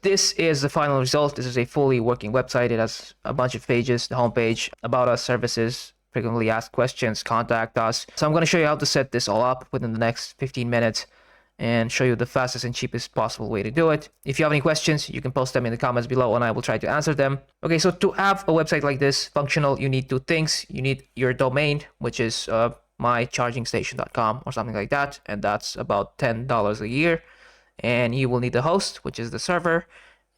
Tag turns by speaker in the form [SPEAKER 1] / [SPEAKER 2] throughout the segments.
[SPEAKER 1] this is the final result. This is a fully working website. It has a bunch of pages, the homepage, about us, services, frequently asked questions, contact us. So I'm going to show you how to set this all up within the next 15 minutes and show you the fastest and cheapest possible way to do it. If you have any questions, you can post them in the comments below and I will try to answer them. Okay, so to have a website like this functional, you need two things. You need your domain, which is mychargingstation.com or something like that, and that's about $10 a year. And you will need the host, which is the server,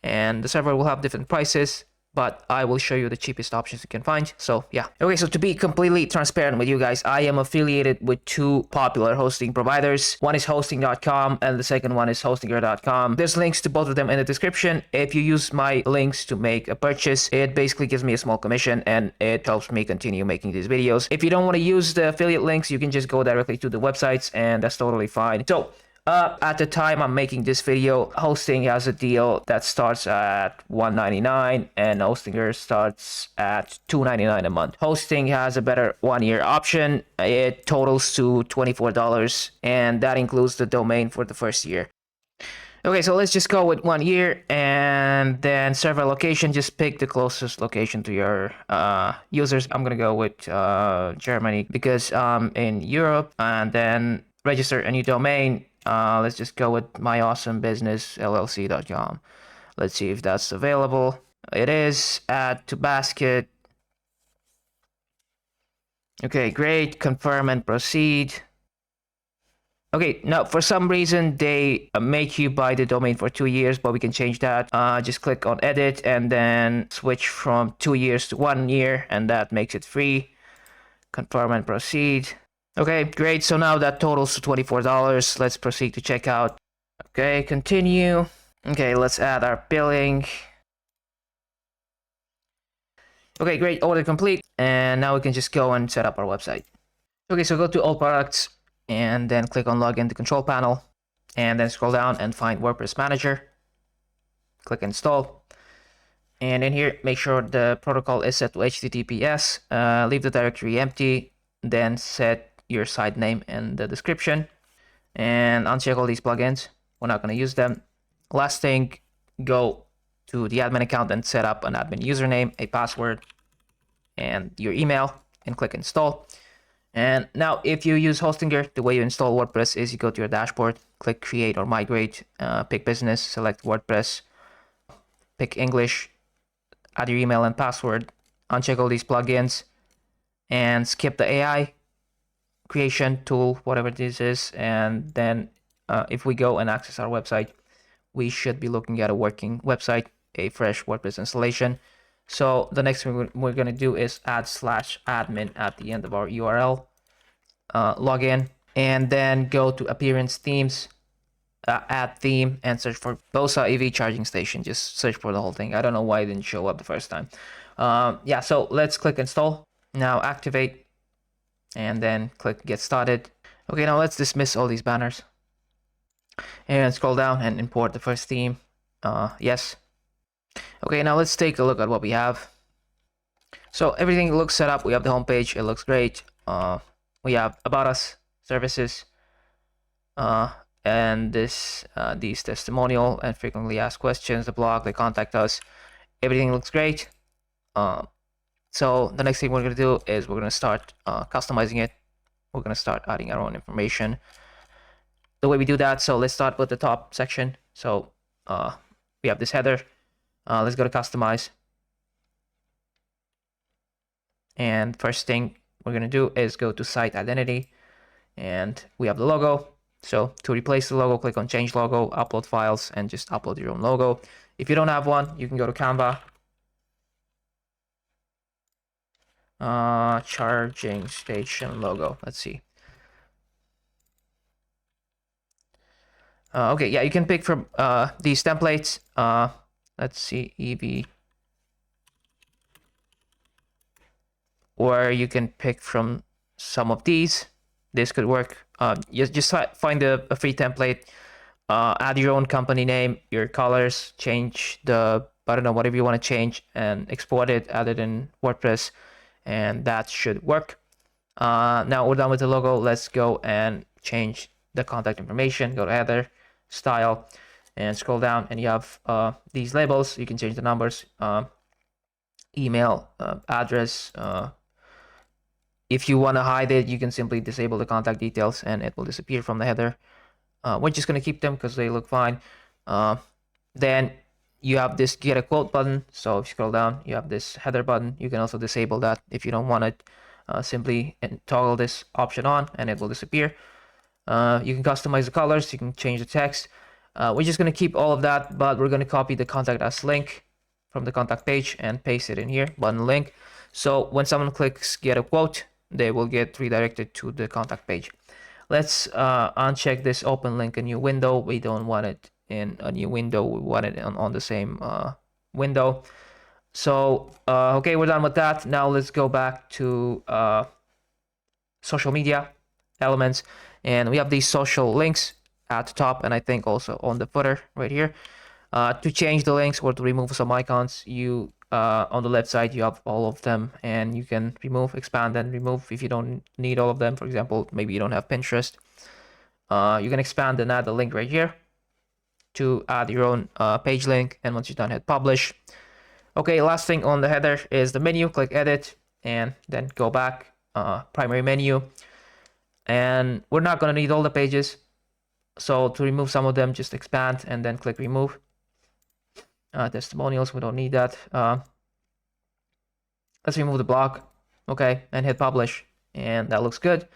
[SPEAKER 1] and the server will have different prices, but I will show you the cheapest options you can find. So yeah. Okay, so to be completely transparent with you guys, I am affiliated with two popular hosting providers. One is hosting.com and the second one is hostinger.com. There's links to both of them in the description. If you use my links to make a purchase, it basically gives me a small commission and it helps me continue making these videos. If you don't want to use the affiliate links, you can just go directly to the websites and that's totally fine. So at the time I'm making this video, Hosting has a deal that starts at $199 and Hostinger starts at $299 a month. Hosting has a better 1-year option. It totals to $24 and that includes the domain for the first year. Okay, so let's just go with 1 year and then server location. Just pick the closest location to your users. I'm gonna go with Germany because I'm in Europe, and then register a new domain. Let's just go with myawesomebusinessllc.com. Let's see if that's available. It is. Add to basket. Okay, great. Confirm and proceed. Okay, now for some reason they make you buy the domain for 2 years, but we can change that. Just click on edit and then switch from 2 years to 1 year, and that makes it free. Confirm and proceed. Okay, great. So now that totals to $24. Let's proceed to checkout. Okay, continue. Okay, let's add our billing. Okay, great. Order complete. And now we can just go and set up our website. Okay, so go to all products and then click on login to control panel and then scroll down and find WordPress Manager. Click install. And in here, make sure the protocol is set to HTTPS. Leave the directory empty. Then set your site name and the description and uncheck all these plugins. We're not going to use them. Last thing, go to the admin account and set up an admin username, a password, and your email, and click install. And now if you use Hostinger, the way you install WordPress is you go to your dashboard, click create or migrate, pick business, select WordPress, pick English, add your email and password, uncheck all these plugins, and skip the AI creation tool, whatever this is, and then if we go and access our website, we should be looking at a working website, a fresh WordPress installation. So the next thing we're going to do is add /admin at the end of our URL, log in, and then go to appearance themes, add theme, and search for Bosa EV charging station. Just search for the whole thing. I don't know why it didn't show up the first time. Yeah, so let's click install. Now activate and then click get started. Okay, now let's dismiss all these banners and scroll down and import the first theme. Yes. Okay, now let's take a look at what we have. So everything looks set up. We have the homepage. It looks great. We have about us, services, and these testimonial and frequently asked questions, the blog, they contact us. Everything looks great. So the next thing we're going to do is we're going to start customizing it. We're going to start adding our own information. The way we do that, so let's start with the top section. So we have this header. Let's go to customize. And first thing we're going to do is go to site identity. And we have the logo. So to replace the logo, click on change logo, upload files, and just upload your own logo. If you don't have one, you can go to Canva. Charging station logo. Let's see. Okay, yeah, you can pick from these templates. Let's see, EV. Or you can pick from some of these. This could work. Just find a free template. Add your own company name, your colors, change the, I don't know, whatever you want to change, and export it, add it in WordPress, and that should work. Now we're done with the logo. Let's go and change the contact information. Go to header, style, and scroll down, and you have these labels. You can change the numbers, email, address. If you want to hide it, you can simply disable the contact details and it will disappear from the header. We're just going to keep them because they look fine. Then you have this get a quote button. So if you scroll down, you have this header button. You can also disable that if you don't want it. Simply toggle this option on and it will disappear. You can customize the colors. You can change the text. We're just going to keep all of that, but we're going to copy the contact us link from the contact page and paste it in here, button link. So when someone clicks get a quote, they will get redirected to the contact page. Let's uncheck this open link a new window. We don't want it in a new window. We want it on the same window. So, okay, we're done with that. Now let's go back to social media elements. And we have these social links at the top and I think also on the footer right here. To change the links or to remove some icons, you on the left side you have all of them and you can remove, expand and remove if you don't need all of them. For example, maybe you don't have Pinterest. You can expand and add the link right here to add your own page link, and once you're done, hit publish. Okay, last thing on the header is the menu. Click edit and then go back, primary menu. And we're not going to need all the pages, so to remove some of them, just expand and then click remove. Testimonials, we don't need that. Let's remove the block. Okay, and hit publish, and that looks good.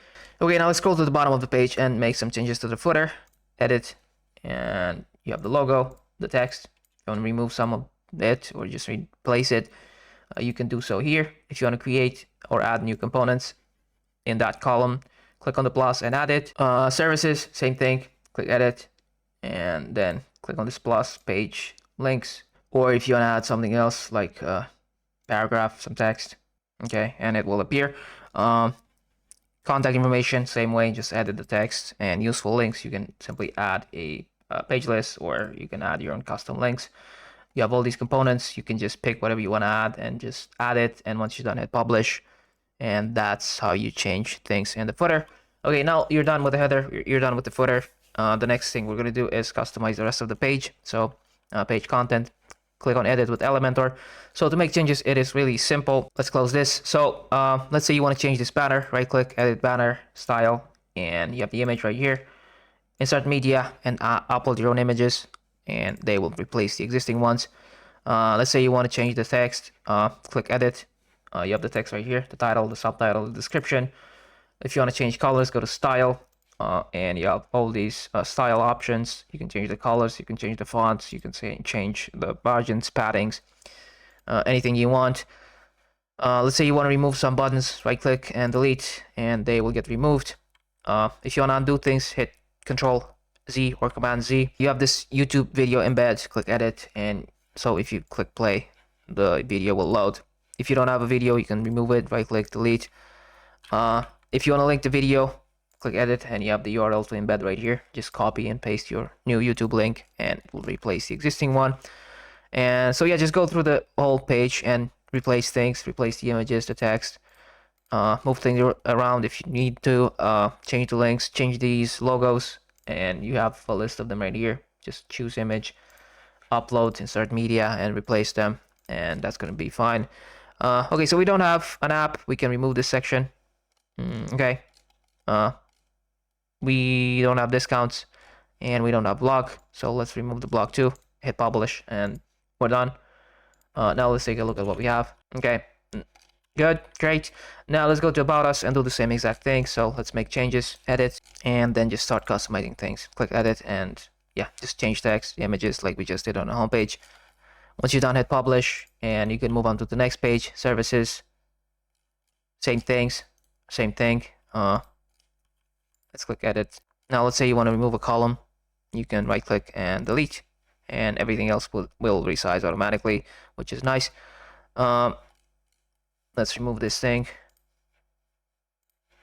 [SPEAKER 1] Okay, now let's scroll to the bottom of the page and make some changes to the footer. Edit, and you have the logo, the text. If you want to remove some of it or just replace it, you can do so here. If you want to create or add new components in that column, click on the plus and add it. Services, same thing. Click edit, and then click on this plus, page, links. Or if you want to add something else like paragraph, some text, okay, and it will appear. Contact information, same way, just edit the text. And useful links, you can simply add a page list or you can add your own custom links. You have all these components, you can just pick whatever you want to add and just add it, and once you're done, hit publish. And that's how you change things in the footer. Okay, now you're done with the header, you're done with the footer. The next thing we're going to do is customize the rest of the page. So page content, click on edit with Elementor. So to make changes, it is really simple. Let's close this. So let's say you want to change this banner, right click, edit banner, style, and you have the image right here. Insert media and upload your own images, and they will replace the existing ones. Let's say you want to change the text, click edit. You have the text right here, the title, the subtitle, the description. If you want to change colors, go to style, and you have all these style options. You can change the colors, you can change the fonts, you can change the margins, paddings, anything you want. Let's say you want to remove some buttons, right click and delete, and they will get removed. If you want to undo things, hit Control Z or Command Z. You have this YouTube video embed, click edit, and so if you click play, the video will load. If you don't have a video, you can remove it, right click, delete. If you want to link the video, click edit, and you have the URL to embed right here. Just copy and paste your new YouTube link and it will replace the existing one. And so yeah, just go through the whole page and replace things, replace the images, the text, move things around if you need to, change the links, change these logos, and you have a list of them right here. Just choose image, upload, insert media, and replace them, and that's going to be fine. Okay, so we don't have an app. We can remove this section. Okay. We don't have discounts, and we don't have blog, so let's remove the blog too. Hit publish, and we're done. Now let's take a look at what we have. Okay. Good, great. Now let's go to About Us and do the same exact thing. So let's make changes, edit, and then just start customizing things. Click edit, and yeah, just change text, images like we just did on the homepage. Once you're done, hit publish, and you can move on to the next page. Services, same things, same thing. Let's click edit. Now let's say you want to remove a column. You can right click and delete, and everything else will resize automatically, which is nice. Let's remove this thing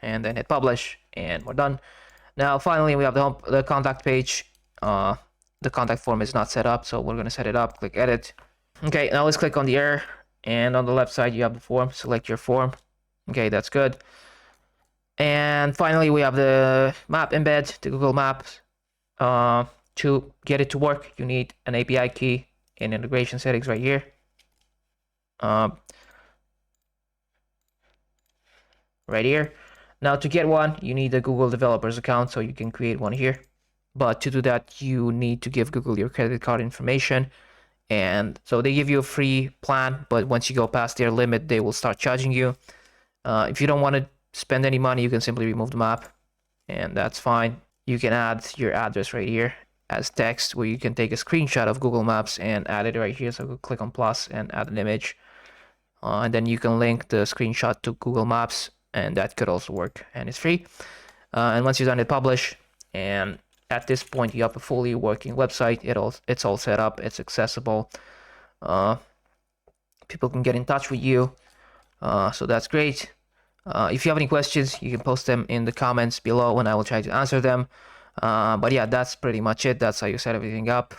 [SPEAKER 1] and then hit publish, and we're done. Now finally we have the contact page. The contact form is not set up, so we're going to set it up. Click edit. Okay, now let's click on the error, and on the left side you have the form. Select your form. Okay, that's good. And finally we have the map embed to Google Maps. To get it to work, you need an API key in integration settings right here. Right here. Now to get one, you need a Google developers account, so you can create one here. But to do that, you need to give Google your credit card information. And so they give you a free plan, but once you go past their limit, they will start charging you. If you don't want to spend any money, you can simply remove the map, and that's fine. You can add your address right here as text, where you can take a screenshot of Google Maps and add it right here. So click on plus and add an image. And then you can link the screenshot to Google Maps, and that could also work, and it's free. And once you've done it, publish, and at this point you have a fully working website. It's all set up, it's accessible. People can get in touch with you, so that's great. If you have any questions, you can post them in the comments below and I will try to answer them. But yeah, that's pretty much it. That's how you set everything up.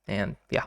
[SPEAKER 1] And yeah.